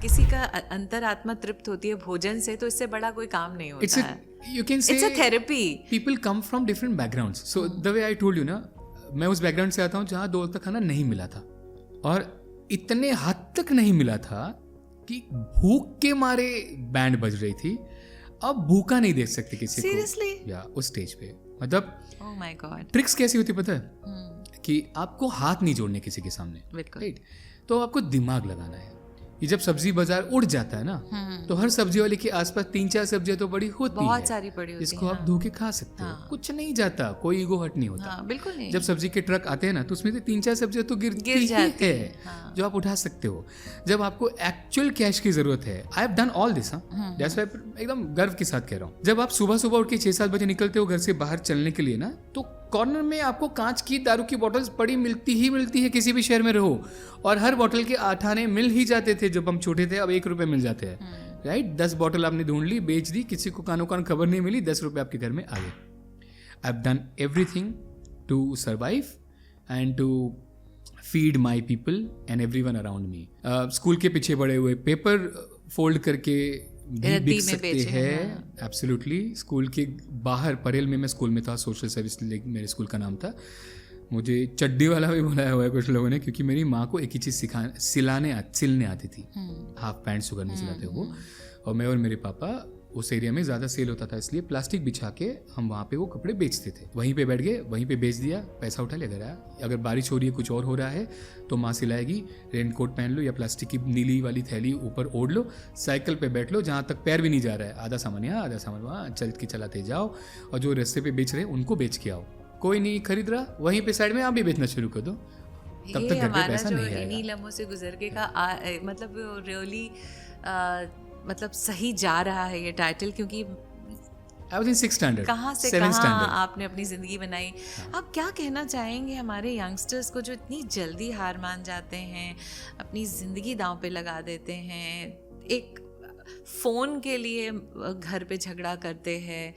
किसी का अंतरात्मा तृप्त होती है भोजन से, तो इससे बड़ा कोई काम नहीं होता है. You can say It's a therapy. people come from different backgrounds. So the way I told you ना, मैं उस बैकग्राउंड से आता हूँ जहाँ 2 वक्त का खाना नहीं मिला था, और इतने हद तक नहीं मिला था कि भूख के मारे बैंड बज रही थी. अब भूखा नहीं देख सकते किसी को. Seriously? या उस स्टेज पे मतलब Oh my God. ट्रिक्स कैसी होती पता है, कि आपको हाथ नहीं जोड़ने किसी के सामने, बिल्कुल. राइट. तो आपको दिमाग लगाना है. ये जब सब्जी बाजार उड़ जाता है ना, तो हर सब्जी वाले के आसपास 3-4 सब्जियां तो बड़ी होती है, बहुत सारी पड़ी होती है. इसको आप धो के खा सकते हो. कुछ नहीं जाता, कोई ईगो हट नहीं होता. बिल्कुल नहीं. जब सब्जी के ट्रक आते हैं ना, तो उसमें से 3-4 सब्जियां तो गिर जाती है, जो आप उठा सकते हो. जब आपको एक्चुअल कैश की जरूरत है, आई have done all this. That's why एकदम गर्व के साथ कह रहा हूँ. जब आप सुबह सुबह उठ के 6-7 बजे निकलते हो घर से बाहर चलने के लिए ना, तो कॉर्नर में आपको कांच की दारू की बोतल्स पड़ी मिलती है, किसी भी शहर में रहो. और हर बोतल के 8 आने मिल ही जाते थे जब हम छोटे थे. अब 1 रुपए मिल जाते हैं, राइट. 10 बोतल आपने ढूंढ ली, बेच दी, किसी को कानो कान खबर नहीं मिली, 10 रुपए आपके घर में आ गए. I have done everything to survive and to feed my people and everyone around me. School के पीछे बड़े हुए पेपर फोल्ड करके भी बिक सकते हैं. एब्सोल्युटली. स्कूल के बाहर परेल में मैं स्कूल में था, सोशल सर्विस मेरे स्कूल का नाम था. मुझे चड्डी वाला भी बुलाया हुआ है कुछ लोगों ने, क्योंकि मेरी माँ को एक ही चीज़ सिलने आती थी. हाफ पैंट सुगर में सिलाते वो. और मैं और मेरे पापा, उस एरिया में ज़्यादा सेल होता था, इसलिए प्लास्टिक बिछा के हम वहाँ पे वो कपड़े बेचते थे. वहीं पे बैठ गए, वहीं पे बेच दिया, पैसा उठा लिया, घर आया. अगर बारिश हो रही है, कुछ और हो रहा है, तो माँ सिलाएगी, रेनकोट पहन लो या प्लास्टिक की नीली वाली थैली ऊपर ओढ़ लो, साइकिल पे बैठ लो, जहाँ तक पैर भी नहीं जा रहा है, आधा सामान यहाँ आधा सामान वहाँ, चल के चलाते जाओ. और जो रास्ते पे बेच रहे हैं उनको बेच के आओ. कोई नहीं खरीद रहा, वहीं पे साइड में आप भी बेचना शुरू कर दो. तब तक घर पे पैसा नहीं आएगा. इन्हीं लम्हों से गुजर के का मतलब रियली मतलब सही जा रहा है ये टाइटल, क्योंकि I was in 6th standard. कहाँ से कहाँ आपने अपनी ज़िंदगी बनाई. आप क्या कहना चाहेंगे हमारे यंगस्टर्स को जो इतनी जल्दी हार मान जाते हैं, अपनी ज़िंदगी दांव पे लगा देते हैं, एक फ़ोन के लिए घर पे झगड़ा करते हैं,